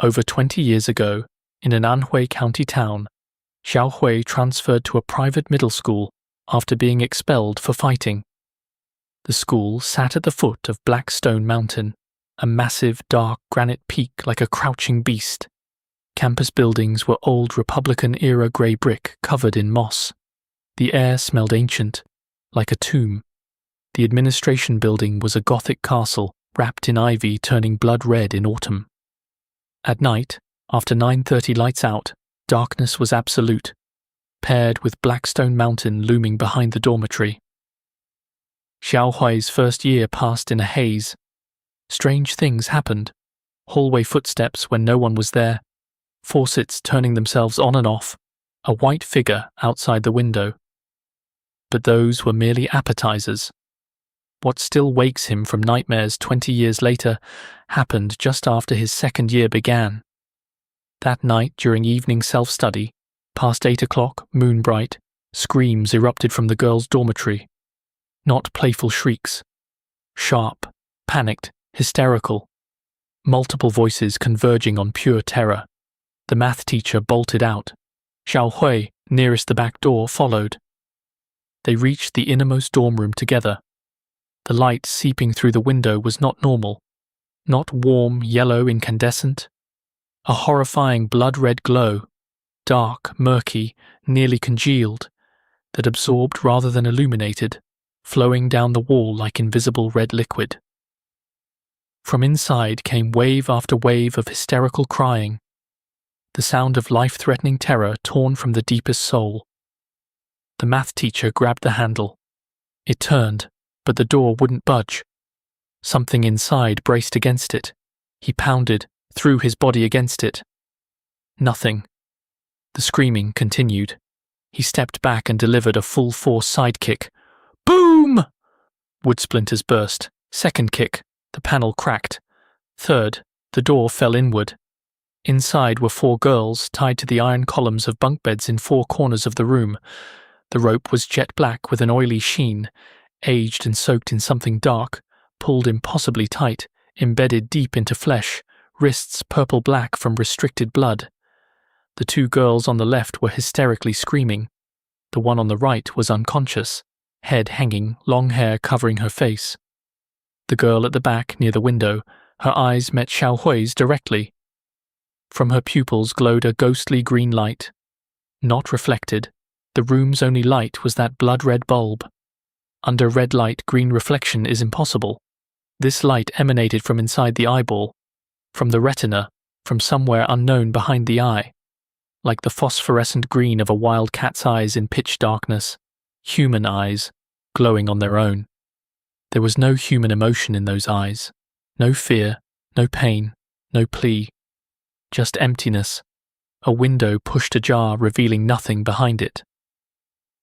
Over 20 years ago, in an Anhui County town, Xiao Hui transferred to a private middle school after being expelled for fighting. The school sat at the foot of Blackstone Mountain, a massive dark granite peak like a crouching beast. Campus buildings were old Republican-era grey brick covered in moss. The air smelled ancient, like a tomb. The administration building was a Gothic castle wrapped in ivy turning blood red in autumn. At night, after 9:30 lights out, darkness was absolute, paired with Blackstone Mountain looming behind the dormitory. Xiao Hui's first year passed in a haze. Strange things happened. Hallway footsteps when no one was there, faucets turning themselves on and off, a white figure outside the window. But those were merely appetizers. What still wakes him from nightmares 20 years later happened just after his second year began. That night during evening self-study, past 8 o'clock, moon bright, screams erupted from the girls' dormitory. Not playful shrieks. Sharp, panicked, hysterical. Multiple voices converging on pure terror. The math teacher bolted out. Xiao Hui, nearest the back door, followed. They reached the innermost dorm room together. The light seeping through the window was not normal, not warm, yellow, incandescent. A horrifying blood-red glow, dark, murky, nearly congealed, that absorbed rather than illuminated, flowing down the wall like invisible red liquid. From inside came wave after wave of hysterical crying, the sound of life-threatening terror torn from the deepest soul. The math teacher grabbed the handle. It turned, but the door wouldn't budge. Something inside braced against it. He pounded, threw his body against it. Nothing. The screaming continued. He stepped back and delivered a full-force side kick. Boom! Wood splinters burst. Second kick. The panel cracked. Third, the door fell inward. Inside were 4 girls tied to the iron columns of bunk beds in 4 corners of the room. The rope was jet black with an oily sheen, aged and soaked in something dark, pulled impossibly tight, embedded deep into flesh, wrists purple-black from restricted blood. The 2 girls on the left were hysterically screaming. The one on the right was unconscious, head hanging, long hair covering her face. The girl at the back, near the window, her eyes met Xiao Hui's directly. From her pupils glowed a ghostly green light. Not reflected, the room's only light was that blood-red bulb. Under red light, green reflection is impossible. This light emanated from inside the eyeball, from the retina, from somewhere unknown behind the eye, like the phosphorescent green of a wild cat's eyes in pitch darkness, human eyes, glowing on their own. There was no human emotion in those eyes, no fear, no pain, no plea, just emptiness, a window pushed ajar revealing nothing behind it.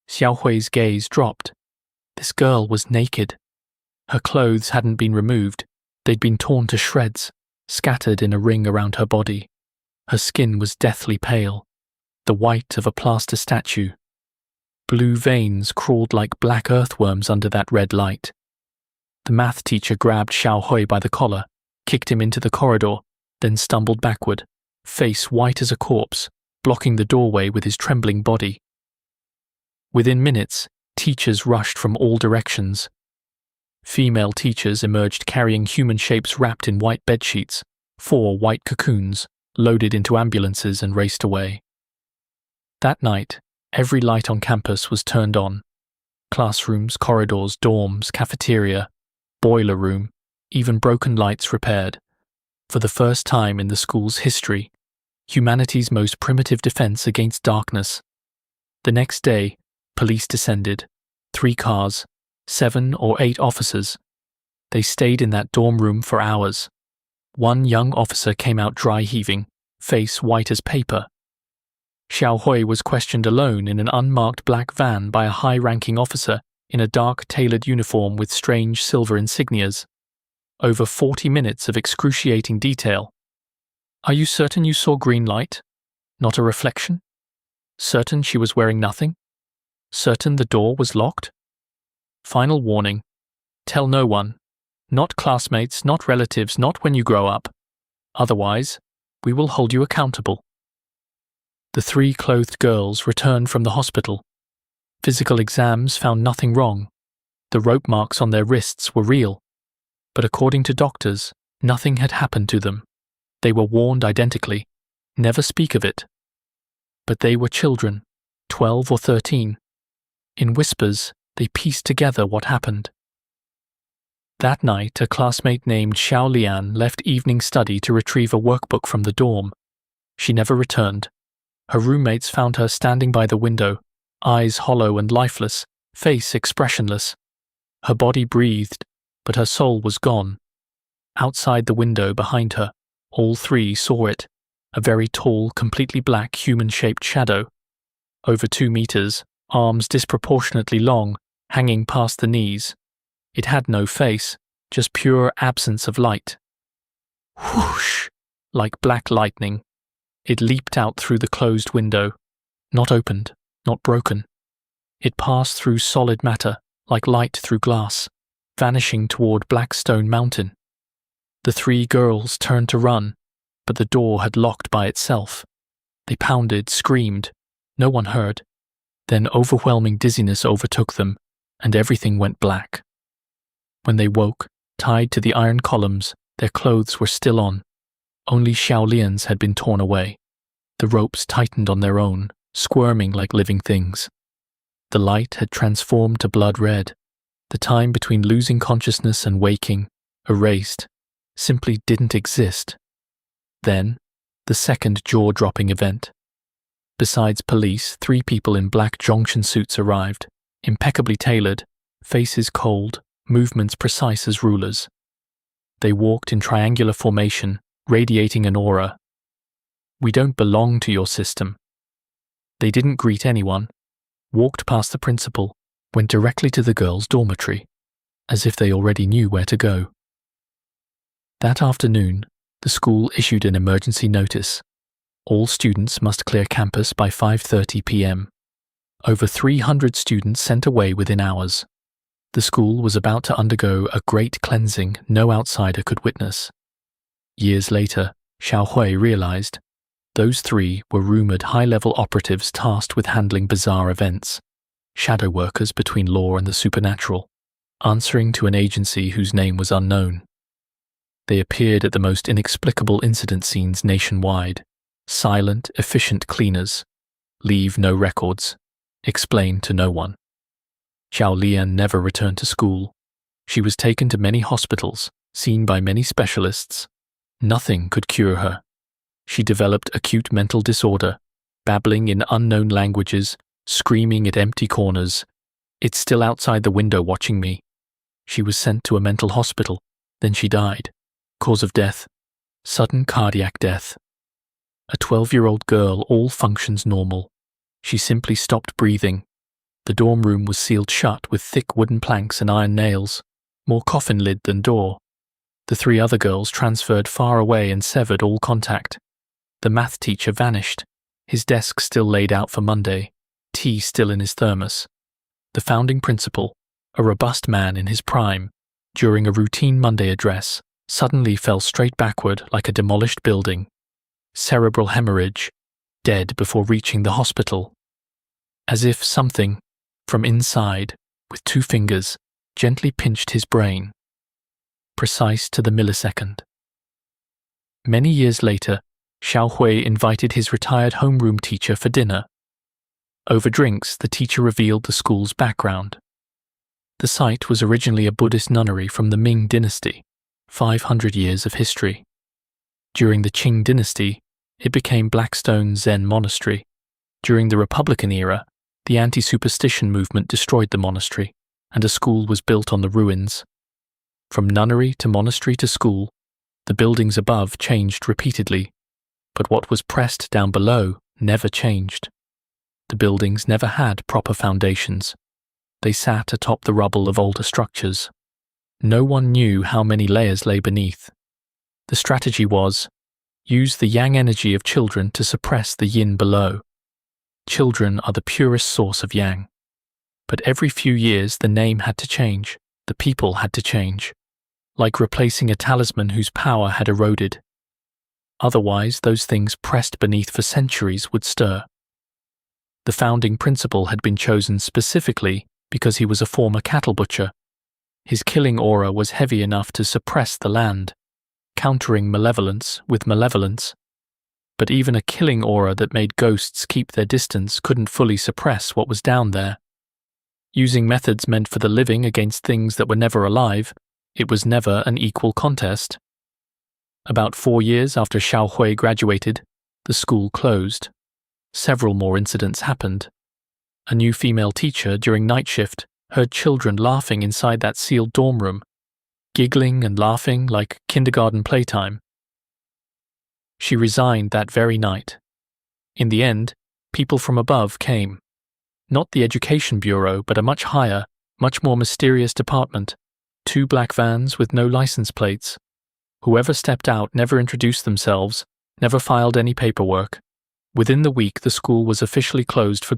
Xiao Hui's gaze dropped. This girl was naked. Her clothes hadn't been removed, they'd been torn to shreds, scattered in a ring around her body. Her skin was deathly pale, the white of a plaster statue. Blue veins crawled like black earthworms under that red light. The math teacher grabbed Xiao Hui by the collar, kicked him into the corridor, then stumbled backward, face white as a corpse, blocking the doorway with his trembling body. Within minutes, teachers rushed from all directions. Female teachers emerged carrying human shapes wrapped in white bedsheets, 4 white cocoons, loaded into ambulances and raced away. That night, every light on campus was turned on. Classrooms, corridors, dorms, cafeteria, boiler room, even broken lights repaired. For the first time in the school's history, humanity's most primitive defense against darkness. The next day, police descended, 3 cars, 7 or 8 officers. They stayed in that dorm room for hours. One young officer came out dry-heaving, face white as paper. Xiao Hui was questioned alone in an unmarked black van by a high-ranking officer in a dark tailored uniform with strange silver insignias. Over 40 minutes of excruciating detail. Are you certain you saw green light? Not a reflection? Certain she was wearing nothing? Certain the door was locked? Final warning. Tell no one. Not classmates, not relatives, not when you grow up. Otherwise, We will hold you accountable. The 3 clothed girls returned from the hospital. Physical exams found nothing wrong. The rope marks on their wrists were real. But according to doctors, nothing had happened to them. They were warned identically, never speak of it. But they were children, 12 or 13. In whispers, they pieced together what happened. That night, a classmate named Xiao Lian left evening study to retrieve a workbook from the dorm. She never returned. Her roommates found her standing by the window, eyes hollow and lifeless, face expressionless. Her body breathed, but her soul was gone. Outside the window behind her, all 3 saw it, a very tall, completely black human-shaped shadow. Over 2 meters, arms disproportionately long, hanging past the knees. It had no face, just pure absence of light. Whoosh! Like black lightning. It leaped out through the closed window, not opened, not broken. It passed through solid matter, like light through glass, vanishing toward Blackstone Mountain. The 3 girls turned to run, but the door had locked by itself. They pounded, screamed. No one heard. Then overwhelming dizziness overtook them, and everything went black. When they woke, tied to the iron columns, their clothes were still on. Only Xiao Lian's had been torn away. The ropes tightened on their own, squirming like living things. The light had transformed to blood red. The time between losing consciousness and waking, erased, simply didn't exist. Then, the second jaw-dropping event. Besides police, 3 people in black jonction suits arrived, impeccably tailored, faces cold, movements precise as rulers. They walked in triangular formation, radiating an aura. We don't belong to your system. They didn't greet anyone, walked past the principal, went directly to the girls' dormitory, as if they already knew where to go. That afternoon, the school issued an emergency notice. All students must clear campus by 5:30 p.m. Over 300 students sent away within hours. The school was about to undergo a great cleansing no outsider could witness. Years later, Xiao Hui realized those 3 were rumored high-level operatives tasked with handling bizarre events, shadow workers between law and the supernatural, answering to an agency whose name was unknown. They appeared at the most inexplicable incident scenes nationwide, silent, efficient cleaners, leave no records, explain to no one. Xiao Lian never returned to school. She was taken to many hospitals, seen by many specialists. Nothing could cure her. She developed acute mental disorder, babbling in unknown languages, screaming at empty corners. It's still outside the window watching me. She was sent to a mental hospital. Then she died. Cause of death: sudden cardiac death. A 12-year-old girl, all functions normal. She simply stopped breathing. The dorm room was sealed shut with thick wooden planks and iron nails, more coffin lid than door. The 3 other girls transferred far away and severed all contact. The math teacher vanished, his desk still laid out for Monday, tea still in his thermos. The founding principal, a robust man in his prime, during a routine Monday address, suddenly fell straight backward like a demolished building. Cerebral hemorrhage, dead before reaching the hospital. As if something, from inside, with 2 fingers, gently pinched his brain. Precise to the millisecond. Many years later, Xiao Hui invited his retired homeroom teacher for dinner. Over drinks, the teacher revealed the school's background. The site was originally a Buddhist nunnery from the Ming dynasty, 500 years of history. During the Qing dynasty, it became Blackstone Zen Monastery. During the Republican era, the anti-superstition movement destroyed the monastery, and a school was built on the ruins. From nunnery to monastery to school, the buildings above changed repeatedly, but what was pressed down below never changed. The buildings never had proper foundations. They sat atop the rubble of older structures. No one knew how many layers lay beneath. The strategy was, use the yang energy of children to suppress the yin below. Children are the purest source of yang. But every few years the name had to change, the people had to change, like replacing a talisman whose power had eroded. Otherwise, those things pressed beneath for centuries would stir. The founding principal had been chosen specifically because he was a former cattle butcher. His killing aura was heavy enough to suppress the land, countering malevolence with malevolence. But even a killing aura that made ghosts keep their distance couldn't fully suppress what was down there. Using methods meant for the living against things that were never alive, it was never an equal contest. About 4 years after Xiaohui graduated, the school closed. Several more incidents happened. A new female teacher during night shift heard children laughing inside that sealed dorm room, giggling and laughing like kindergarten playtime. She resigned that very night. In the end, people from above came. Not the Education Bureau, but a much higher, much more mysterious department. 2 black vans with no license plates. Whoever stepped out never introduced themselves, never filed any paperwork. Within the week, the school was officially closed for